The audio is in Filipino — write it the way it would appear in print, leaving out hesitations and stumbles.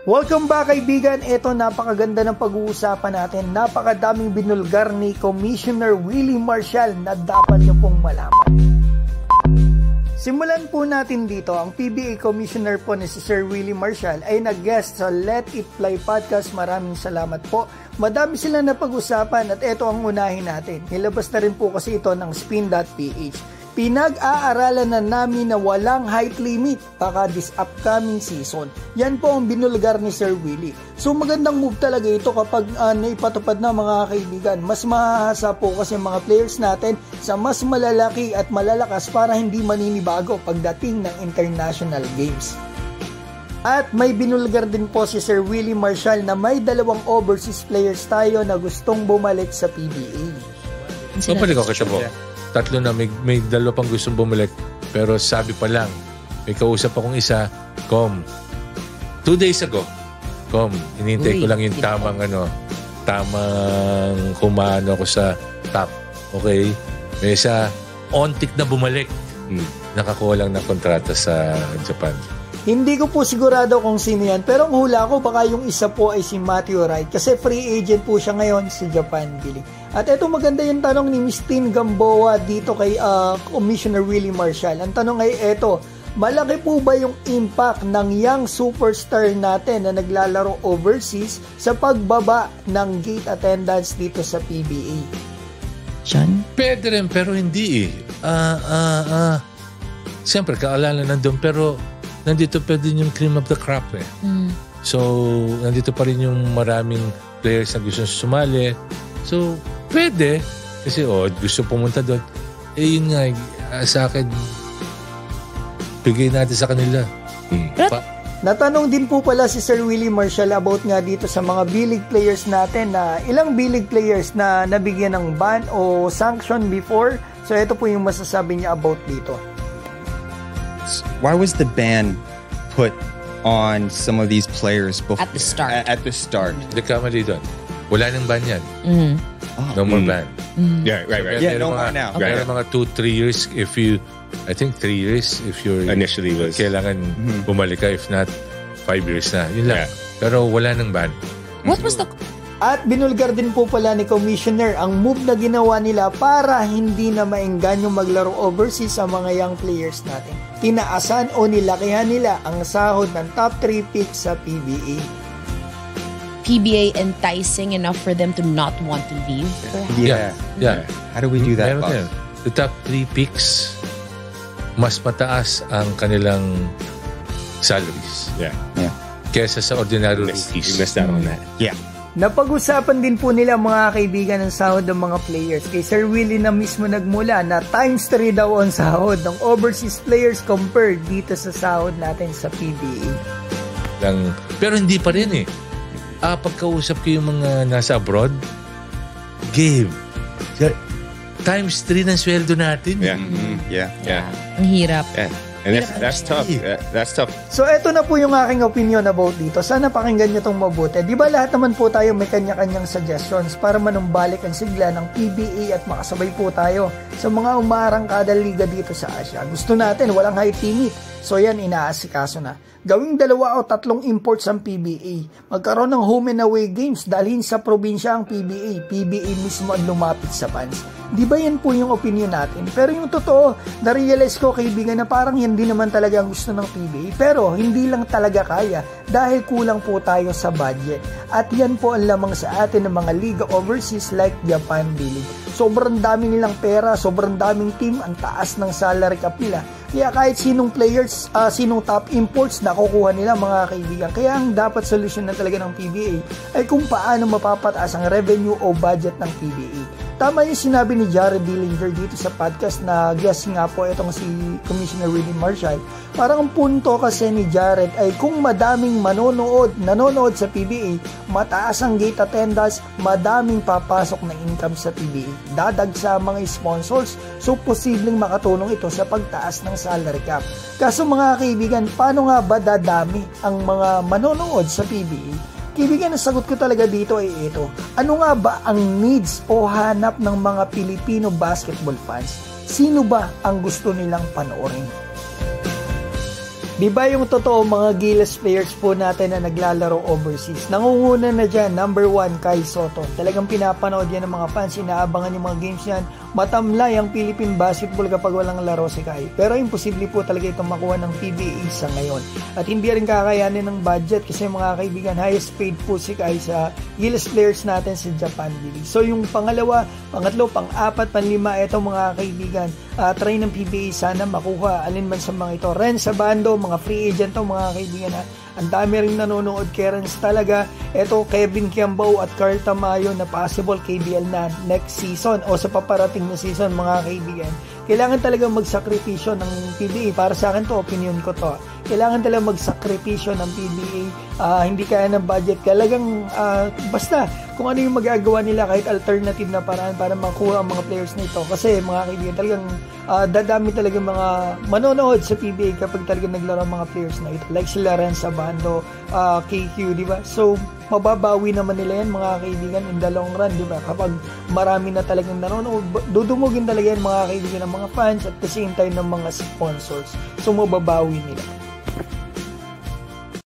Welcome back kaibigan, ito napakaganda ng pag-uusapan natin, napakadaming binulgar ni Commissioner Willie Marcial na dapat niyo pong malaman. Simulan po natin dito, ang PBA Commissioner po ni si Sir Willie Marcial ay nag-guest sa Let It Fly podcast, maraming salamat po. Madami silang napag-usapan at ito ang unahin natin, nilabas na rin po kasi ito ng spin.ph. Pinag-aaralan na namin na walang height limit baka this upcoming season. Yan po ang binulgar ni Sir Willie. So magandang move talaga ito kapag naipatupad na mga kaibigan. Mas mahahasa po kasi mga players natin sa mas malalaki at malalakas para hindi maninibago pagdating ng international games. At may binulgar din po si Sir Willie Marcial na may 2 overseas players tayo na gustong bumalik sa PBA. Bumalik ako siya po. Tatlo na may 2 pang gustong bumalik, pero sabi pa lang, may kausap akong isa, Com, 2 days ago, Com, hinintay ko lang yung tamang kumano ko sa top. Okay? May isa, ontik na bumalik. Nakakuha lang ng kontrata sa Japan. Hindi ko po sigurado kung sino yan, pero ang hula ko baka yung isa po ay si Matthew Wright kasi free agent po siya ngayon sa Japan, Billy. At ito maganda yung tanong ni Miss Tin Gamboa dito kay Commissioner Willie Marcial. Ang tanong ay ito, malaki po ba yung impact ng young superstar natin na naglalaro overseas sa pagbaba ng gate attendance dito sa PBA? Sean? Pwede rin, pero hindi siyempre, kaalala nandun, pero nandito pa din yung cream of the crop eh. So, nandito pa rin yung maraming players na gusto sumali. So, pwede. Kasi, gusto pumunta doon. Yun nga, sa akin, bigay natin sa kanila. Natanong din po pala si Sir Willie Marcial about nga dito sa mga B-League players natin na ilang B-League players na nabigyan ng ban o sanction before. So, ito po yung masasabi niya about dito. Why was the ban put on some of these players before? At the start. At the start. Nagkamali doon. Wala nang ban yan. No more ban. Yeah, right. Yeah, no more now. Meron mga 2-3 years I think 3 years if you're initially was kailangan bumalik ka, if not 5 years na. Yun lang. Pero wala nang ban. What was the... At binulgar din po pala ni Commissioner ang move na ginawa nila para hindi na maengganyo maglaro overseas sa mga young players natin. Tinaasan o nilakihan nila ang sahod ng top 3 picks sa PBA. PBA enticing enough for them to not want to leave? Yeah. How do we do that? The top 3 picks, mas mataas ang kanilang salaries. Yeah. Kesa sa ordinary rookies. You missed out on that. Yeah. Napag-usapan din po nila mga kaibigan ng sahod ng mga players. Kay Sir Willie na mismo nagmula na times 3 daw ang sahod ng overseas players compared dito sa sahod natin sa PBA. Pero hindi pa rin eh. Pagkausap ko yung mga nasa abroad, Gabe, times 3 ng sweldo natin. Yeah. Ang hirap. Yeah. And that's tough. That's tough. So, eto na po yung aking opinion about dito. Sana pakinggan nyo itong mabuti. Di ba lahat naman po tayo may kanya-kanyang suggestions para manumbalik ang sigla ng PBA at makasabay po tayo sa mga umarangkada liga dito sa Asia. Gusto natin, walang height limit. So, yan, inaasikaso na. Gawing 2 o 3 imports ang PBA. Magkaroon ng home and away games, dalhin sa probinsya ang PBA. PBA mismo ang lumapit sa fans. Di ba yan po yung opinion natin? Pero yung totoo, na-realize ko kaibigan na parang yan din naman talaga ang gusto ng PBA. Pero hindi lang talaga kaya dahil kulang po tayo sa budget. At yan po ang lamang sa atin ng mga liga overseas like Japan B-League. Sobrang dami nilang pera, sobrang daming team, ang taas ng salary cap nila. Kaya kahit sinong players, sinong top imports nakukuha nila mga kaibigan. Kaya ang dapat solusyon na talaga ng PBA ay kung paano mapapataas ang revenue o budget ng PBA. Tama yung sinabi ni Jared Dillinger dito sa podcast na guest nga po itong si Commissioner Willie Marcial. Parang ang punto kasi ni Jared ay kung madaming nanonood sa PBA, mataas ang gate attendance, madaming papasok na income sa PBA. Dadag sa mga sponsors, so posibleng makatulong ito sa pagtaas ng salary cap. Kaso mga kaibigan, paano nga ba dadami ang mga manonood sa PBA? Kaibigan, ang sagot ko talaga dito ay ito. Ano nga ba ang needs o hanap ng mga Filipino basketball fans? Sino ba ang gusto nilang panoorin? Di ba yung totoo mga Gilas players po natin na naglalaro overseas? Nangunguna na dyan, number 1, Kyle Soto. Talagang pinapanood yan ng mga fans, inaabangan yung mga games yan. Matamlay ang Philippine basketball kapag walang laro si Kyle. Pero imposible po talaga itong makuha ng PBA sa ngayon. At hindi rin kakayanin ng budget kasi mga kaibigan, highest paid po si Kyle sa Gilas players natin sa Japan League. So yung pangalawa, pangatlo, pang-apat, panlima, ito mga kaibigan, try ng PBA sana makuha alin man sa mga ito. Ren Sabando, mga free agent to mga kaibigan ha. Ang dami rin nanonood kay Renz talaga. Ito Kevin Kiambao at Carl Tamayo na possible KBL na next season o sa paparating na season mga kaibigan. Kailangan talaga magsakripisyo ng PBA. Para sa akin to, opinion ko to. Kailangan talaga magsakripisyo ng PBA. Hindi kaya ng budget. Kailangan basta kung ano yung magagawa nila kahit alternative na paraan para makuha ang mga players na ito. Kasi mga kaibigan, talagang dadami talaga mga manonood sa PBA kapag talaga naglaro mga players na ito. Like sila Ren Sabando, KQ, di ba? So, mababawi naman nila yan mga kaibigan in the long run, di ba? Kapag marami na talagang nanonood, dudumugin talaga yan mga kaibigan ng mga fans at the same time ng mga sponsors. So, mababawi nila.